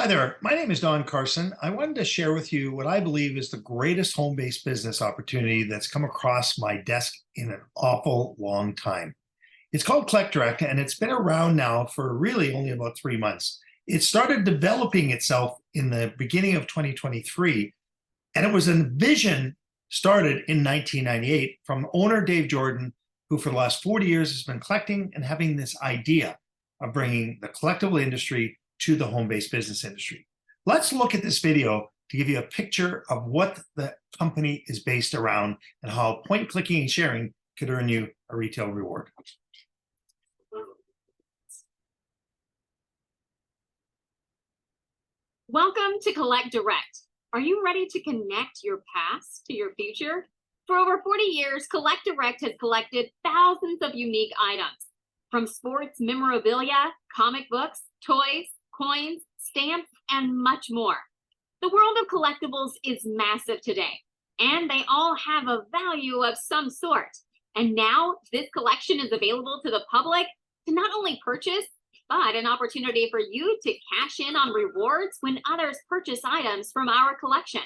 Hi there. My name is Don Carson. I wanted to share with you what I believe is the greatest home-based business opportunity that's come across my desk in an awful long time. It's called Collect Direct, and it's been around now for really only about 3 months. It started developing itself in the beginning of 2023, and it was a vision started in 1998 from owner Dave Jordan, who for the last 40 years has been collecting and having this idea of bringing the collectible industry to the home-based business industry. Let's look at this video to give you a picture of what the company is based around and how point clicking and sharing could earn you a retail reward. Welcome to Collect Direct. Are you ready to connect your past to your future? For over 40 years, Collect Direct has collected thousands of unique items, from sports memorabilia, comic books, toys, coins, stamps, and much more. The world of collectibles is massive today, and they all have a value of some sort. And now this collection is available to the public to not only purchase, but an opportunity for you to cash in on rewards when others purchase items from our collection.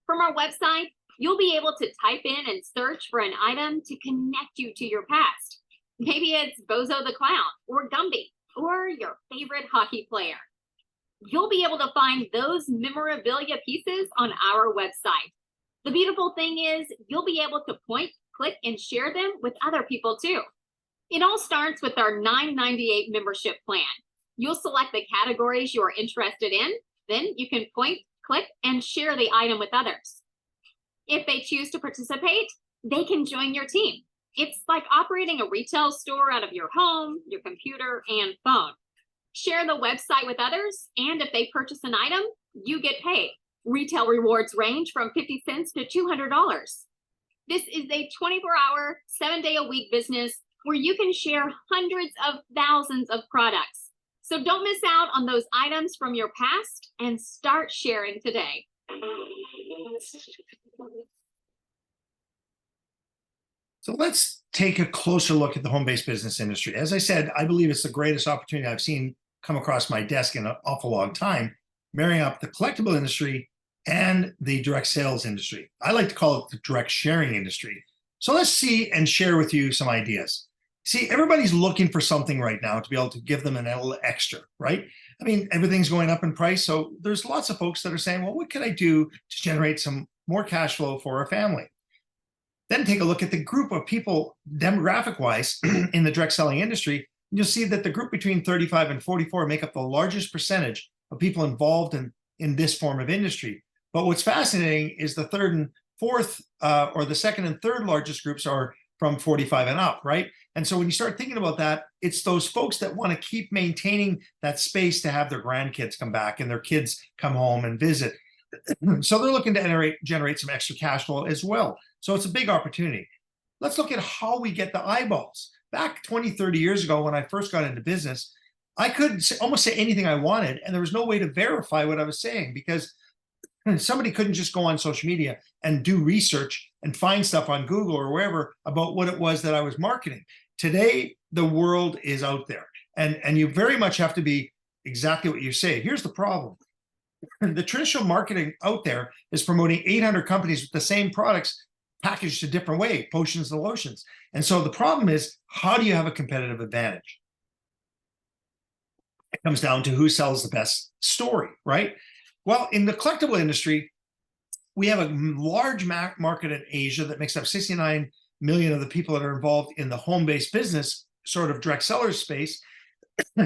From our website, you'll be able to type in and search for an item to connect you to your past. Maybe it's Bozo the Clown, or Gumby, or your favorite hockey player. You'll be able to find those memorabilia pieces on our website. The beautiful thing is you'll be able to point, click, and share them with other people too. It all starts with our $9.98 membership plan. You'll select the categories you are interested in, then you can point, click, and share the item with others. If they choose to participate, they can join your team. It's like operating a retail store out of your home, your computer, and phone. Share the website with others, and if they purchase an item, you get paid. Retail rewards range from 50 cents to $200. This is a 24-hour, 7-day-a-week business where you can share hundreds of thousands of products. So don't miss out on those items from your past and start sharing today. So let's take a closer look at the home-based business industry. As I said, I believe it's the greatest opportunity I've seen come across my desk in an awful long time, marrying up the collectible industry and the direct sales industry. I like to call it the direct sharing industry. So let's see and share with you some ideas. See, everybody's looking for something right now to be able to give them a little extra, right? I mean, everything's going up in price. So there's lots of folks that are saying, well, what can I do to generate some more cash flow for our family? Then take a look at the group of people demographic-wise in the direct selling industry. You'll see that the group between 35 and 44 make up the largest percentage of people involved in this form of industry. But what's fascinating is the third and fourth, or the second and third largest groups are from 45 and up, right? And so when you start thinking about that, it's those folks that want to keep maintaining that space to have their grandkids come back and their kids come home and visit. So they're looking to generate some extra cash flow as well. So it's a big opportunity. Let's look at how we get the eyeballs. Back 20, 30 years ago, when I first got into business, I could almost say anything I wanted, and there was no way to verify what I was saying because somebody couldn't just go on social media and do research and find stuff on Google or wherever about what it was that I was marketing. Today, the world is out there, and you very much have to be exactly what you say. Here's the problem. The traditional marketing out there is promoting 800 companies with the same products packaged a different way, potions and lotions. And so the problem is, how do you have a competitive advantage? It comes down to who sells the best story, right? Well, in the collectible industry, we have a large market in Asia that makes up 69 million of the people that are involved in the home-based business, sort of direct seller space.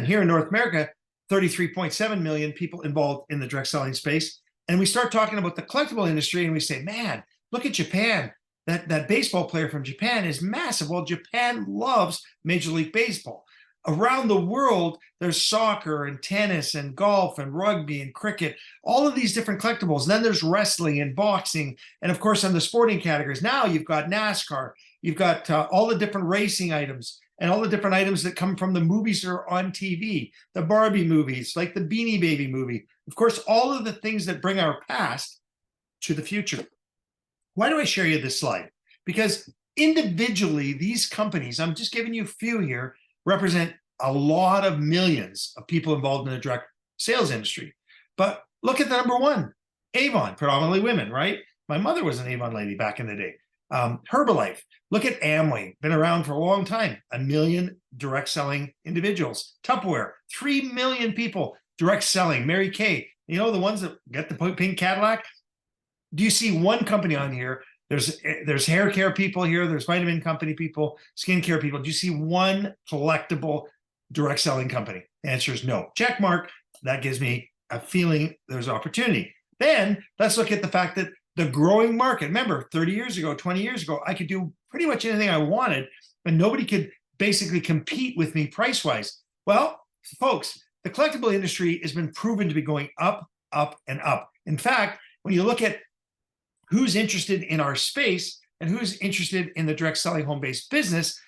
Here in North America, 33.7 million people involved in the direct selling space. And we start talking about the collectible industry and we say, man, look at Japan. That baseball player from Japan is massive. Well, Japan loves Major League Baseball. Around the world, there's soccer and tennis and golf and rugby and cricket, all of these different collectibles. And then there's wrestling and boxing. And of course, on the sporting categories, now you've got NASCAR, you've got all the different racing items and all the different items that come from the movies that are on TV, the Barbie movies, like the Beanie Baby movie. Of course, all of the things that bring our past to the future. Why do I share you this slide? Because individually, these companies, I'm just giving you a few here, represent a lot of millions of people involved in the direct sales industry. But look at the number one, Avon, predominantly women, right? My mother was an Avon lady back in the day. Herbalife, look at Amway, been around for a long time, 1 million direct selling individuals. Tupperware, 3 million people direct selling. Mary Kay, you know, the ones that get the pink Cadillac. Do you see one company on here? There's hair care people here, there's vitamin company people, skincare people. Do you see one collectible direct selling company? The answer is no. Check mark. That gives me a feeling there's opportunity. Then let's look at the fact that the growing market. Remember, 30 years ago, 20 years ago, I could do pretty much anything I wanted, and nobody could basically compete with me price-wise. Well, folks, the collectible industry has been proven to be going up, up, and up. In fact, when you look at who's interested in our space and who's interested in the direct selling home-based business,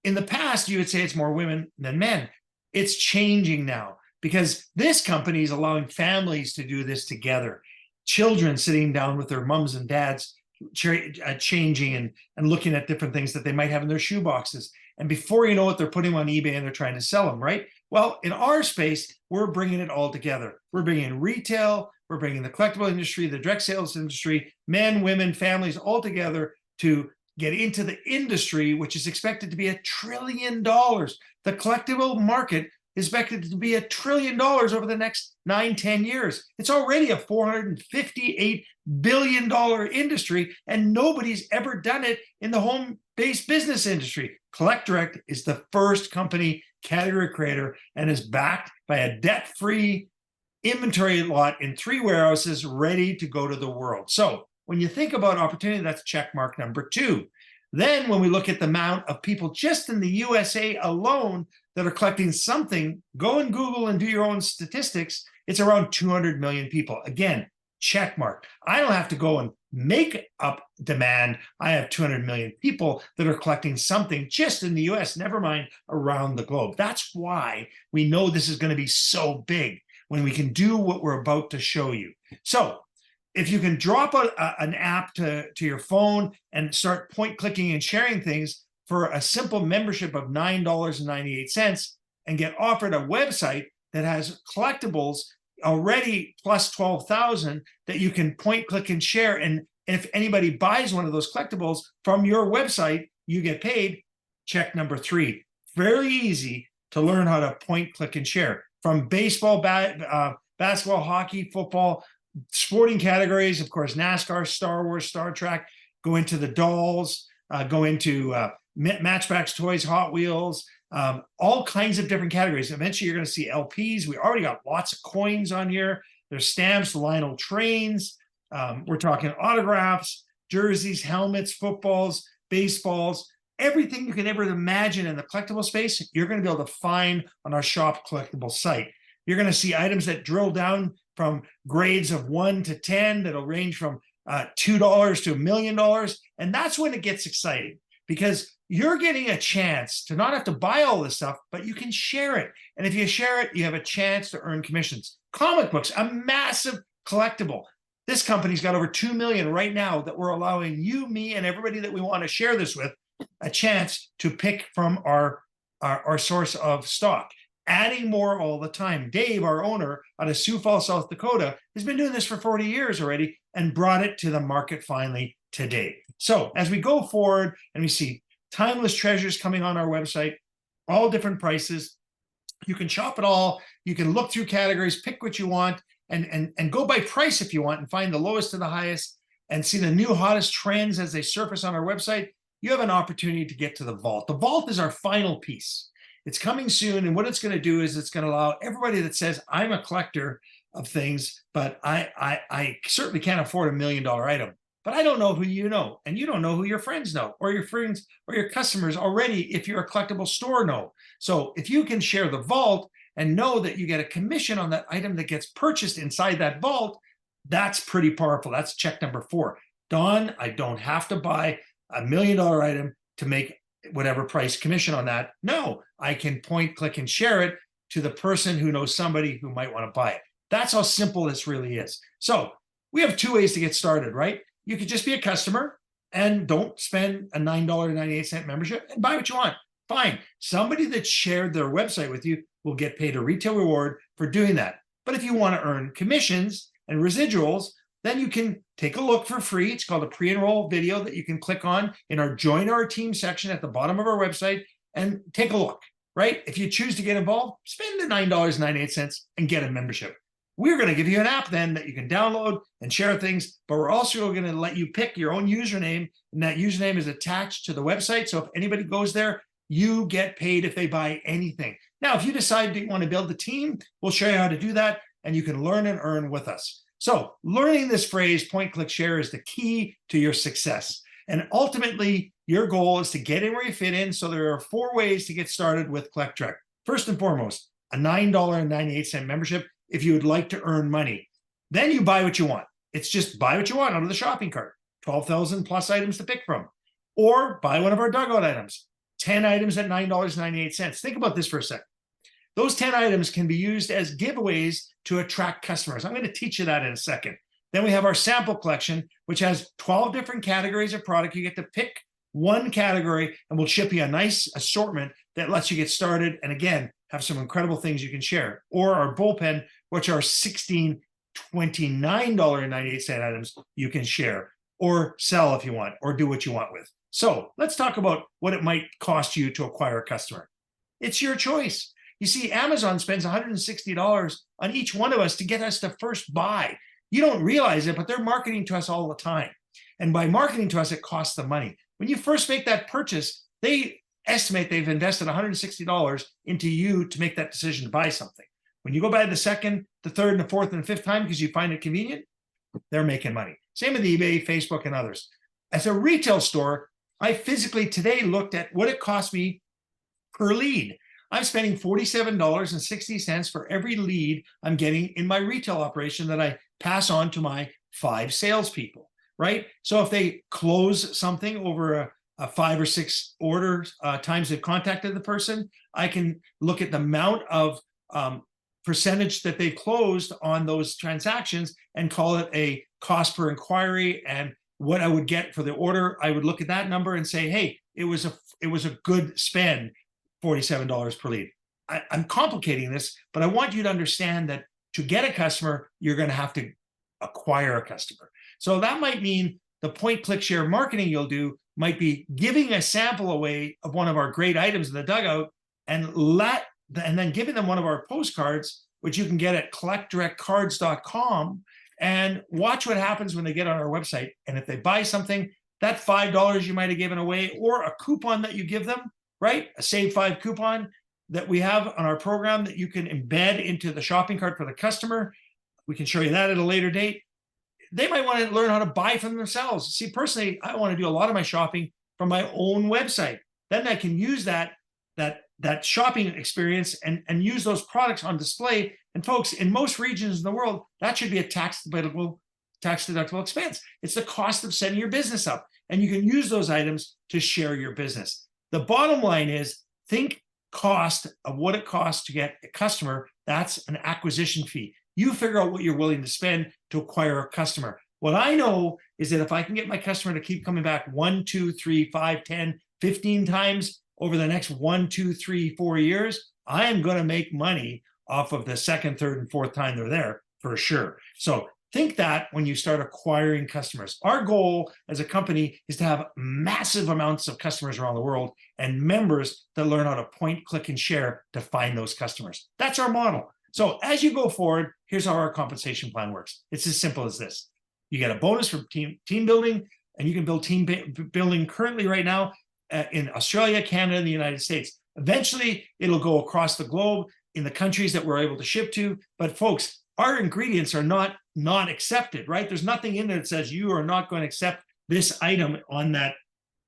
in the past, you would say it's more women than men. It's changing now because this company is allowing families to do this together. Children sitting down with their moms and dads, changing and looking at different things that they might have in their shoe boxes. And before you know it, they're putting them on eBay and they're trying to sell them, right? Well, in our space, we're bringing it all together. We're bringing retail, we're bringing the collectible industry, the direct sales industry, men, women, families all together to get into the industry, which is expected to be $1 trillion. The collectible market is expected to be $1 trillion over the next 9-10 years. It's already a $458 billion industry, and nobody's ever done it in the home-based business industry. Collect Direct is the first company category creator and is backed by a debt-free inventory lot in 3 warehouses ready to go to the world. So when you think about opportunity, that's check mark number 2. Then when we look at the amount of people just in the USA alone that are collecting something, go and Google and do your own statistics. It's around 200 million people. Again, check mark. I don't have to go and make up demand. I have 200 million people that are collecting something just in the US, never mind around the globe. That's why we know this is going to be so big when we can do what we're about to show you. So if you can drop an app to your phone and start point clicking and sharing things for a simple membership of $9.98 and get offered a website that has collectibles already plus 12,000 that you can point, click, and share. And if anybody buys one of those collectibles from your website, you get paid. Check number 3. Very easy to learn how to point, click, and share. From baseball, basketball, hockey, football, sporting categories, of course, NASCAR, Star Wars, Star Trek, go into the dolls, go into Matchbox toys, Hot Wheels, all kinds of different categories. Eventually, you're going to see LPs. We already got lots of coins on here. There's stamps, Lionel trains. We're talking autographs, jerseys, helmets, footballs, baseballs, everything you can ever imagine in the collectible space, you're going to be able to find on our Shop Collectible site. You're going to see items that drill down from grades of 1 to 10 that'll range from $2 to $1 million. And that's when it gets exciting because you're getting a chance to not have to buy all this stuff, but you can share it. And if you share it, you have a chance to earn commissions. Comic books, a massive collectible. This company's got over 2 million right now that we're allowing you, me, and everybody that we want to share this with a chance to pick from our source of stock. Adding more all the time. Dave, our owner out of Sioux Falls, South Dakota, has been doing this for 40 years already and brought it to the market finally today. So as we go forward and we see timeless treasures coming on our website, all different prices, you can shop it all. You can look through categories, pick what you want, and go by price if you want and find the lowest to the highest and see the new hottest trends as they surface on our website. You have an opportunity to get to the vault. The vault is our final piece. It's coming soon, and what it's going to do is it's going to allow everybody that says, I'm a collector of things, but I certainly can't afford $1 million item. But I don't know who you know, and you don't know who your friends know, or your friends or your customers already, if you're a collectible store, know. So if you can share the vault and know that you get a commission on that item that gets purchased inside that vault, that's pretty powerful. That's check number 4. Don, I don't have to buy $1 million item to make whatever price commission on that. No, I can point, click, and share it to the person who knows somebody who might want to buy it. That's how simple this really is. So we have 2 ways to get started, right? You could just be a customer and don't spend a $9.98 membership and buy what you want. Fine. Somebody that shared their website with you will get paid a retail reward for doing that. But if you want to earn commissions and residuals, then you can take a look for free. It's called a pre-enroll video that you can click on in our Join Our Team section at the bottom of our website and take a look, right? If you choose to get involved, spend the $9.98 and get a membership. We're going to give you an app then that you can download and share things, but we're also going to let you pick your own username, and that username is attached to the website. So if anybody goes there, you get paid if they buy anything. Now, if you decide you want to build a team, we'll show you how to do that, and you can learn and earn with us. So learning this phrase, point, click, share, is the key to your success. And ultimately, your goal is to get in where you fit in. So there are 4 ways to get started with Collect Direct. First and foremost, a $9.98 membership if you would like to earn money. Then you buy what you want. It's just buy what you want out of the shopping cart, 12,000 plus items to pick from. Or buy one of our dugout items, 10 items at $9.98. Think about this for a second. Those 10 items can be used as giveaways to attract customers. I'm going to teach you that in a second. Then we have our sample collection, which has 12 different categories of product. You get to pick one category, and we'll ship you a nice assortment that lets you get started. And again, have some incredible things you can share. Or our bullpen, which are 16 $29.98 items you can share or sell if you want, or do what you want with. So let's talk about what it might cost you to acquire a customer. It's your choice. You see, Amazon spends $160 on each one of us to get us to first buy. You don't realize it, but they're marketing to us all the time. And by marketing to us, it costs them money. When you first make that purchase, they estimate they've invested $160 into you to make that decision to buy something. When you go by the second, the third, and the fourth, and the fifth time because you find it convenient, they're making money. Same with eBay, Facebook, and others. As a retail store, I physically today looked at what it cost me per lead. I'm spending $47.60 for every lead I'm getting in my retail operation that I pass on to my 5 salespeople, right? So if they close something over a 5 or 6 order times they've contacted the person, I can look at the amount of percentage that they've closed on those transactions and call it a cost per inquiry. And what I would get for the order, I would look at that number and say, hey, it was a good spend, $47 per lead. I'm complicating this, but I want you to understand that to get a customer, you're going to have to acquire a customer. So that might mean the point, click, share marketing you'll do might be giving a sample away of one of our great items in the dugout and then giving them one of our postcards, which you can get at collectdirectcards.com, and watch what happens when they get on our website. And if they buy something, that $5 you might have given away, or a coupon that you give them, right? A Save 5 coupon that we have on our program that you can embed into the shopping cart for the customer. We can show you that at a later date. They might want to learn how to buy from themselves. See, personally, I want to do a lot of my shopping from my own website. Then I can use that shopping experience and use those products on display. And folks, in most regions in the world, that should be a tax deductible expense. It's the cost of setting your business up. And you can use those items to share your business. The bottom line is, think cost of what it costs to get a customer. That's an acquisition fee. You figure out what you're willing to spend to acquire a customer. What I know is that if I can get my customer to keep coming back 1, 2, 3, 5, 10, 15 times over the next 1, 2, 3, 4 years, I am going to make money off of the second, third, and fourth time they're there for sure. So think that when you start acquiring customers. Our goal as a company is to have massive amounts of customers around the world and members that learn how to point, click, and share to find those customers. That's our model. So as you go forward, here's how our compensation plan works. It's as simple as this. You get a bonus for team building, and you can build team building currently right now in Australia, Canada, and the United States. Eventually, it'll go across the globe in the countries that we're able to ship to. But folks, our ingredients are not accepted, right? There's nothing in there that says you are not going to accept this item on that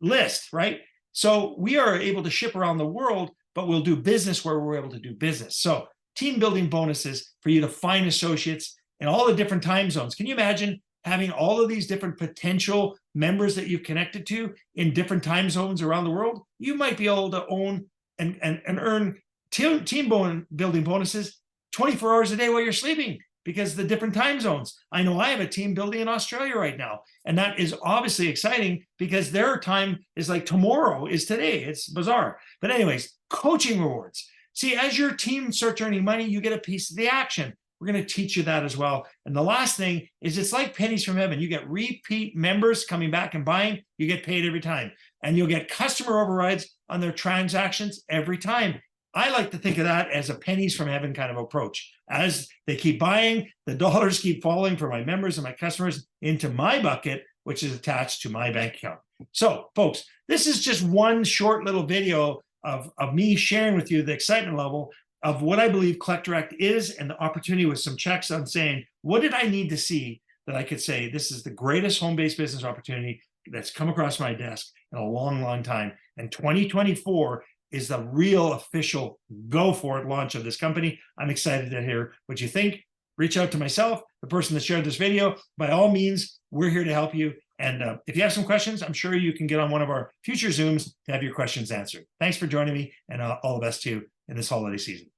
list, right? So we are able to ship around the world, but we'll do business where we're able to do business. So team building bonuses for you to find associates in all the different time zones. Can you imagine having all of these different potential members that you've connected to in different time zones around the world? You might be able to own and earn team building bonuses 24 hours a day while you're sleeping, because the different time zones. I know I have a team building in Australia right now, and that is obviously exciting because their time is like tomorrow is today. It's bizarre. But anyways, coaching rewards. See, as your team starts earning money, you get a piece of the action. We're going to teach you that as well. And the last thing is it's like pennies from heaven. You get repeat members coming back and buying, you get paid every time. And you'll get customer overrides on their transactions every time. I like to think of that as a pennies from heaven kind of approach. As they keep buying, the dollars keep falling for my members and my customers into my bucket, which is attached to my bank account. So, folks, this is just one short little video of me sharing with you the excitement level of what I believe Collect Direct is and the opportunity with some checks on saying, what did I need to see that I could say this is the greatest home-based business opportunity that's come across my desk in a long, long time. And 2024 is the real official go for it launch of this company. I'm excited to hear what you think. Reach out to myself, the person that shared this video. By all means, we're here to help you. And if you have some questions, I'm sure you can get on one of our future Zooms to have your questions answered. Thanks for joining me, and all the best to you in this holiday season.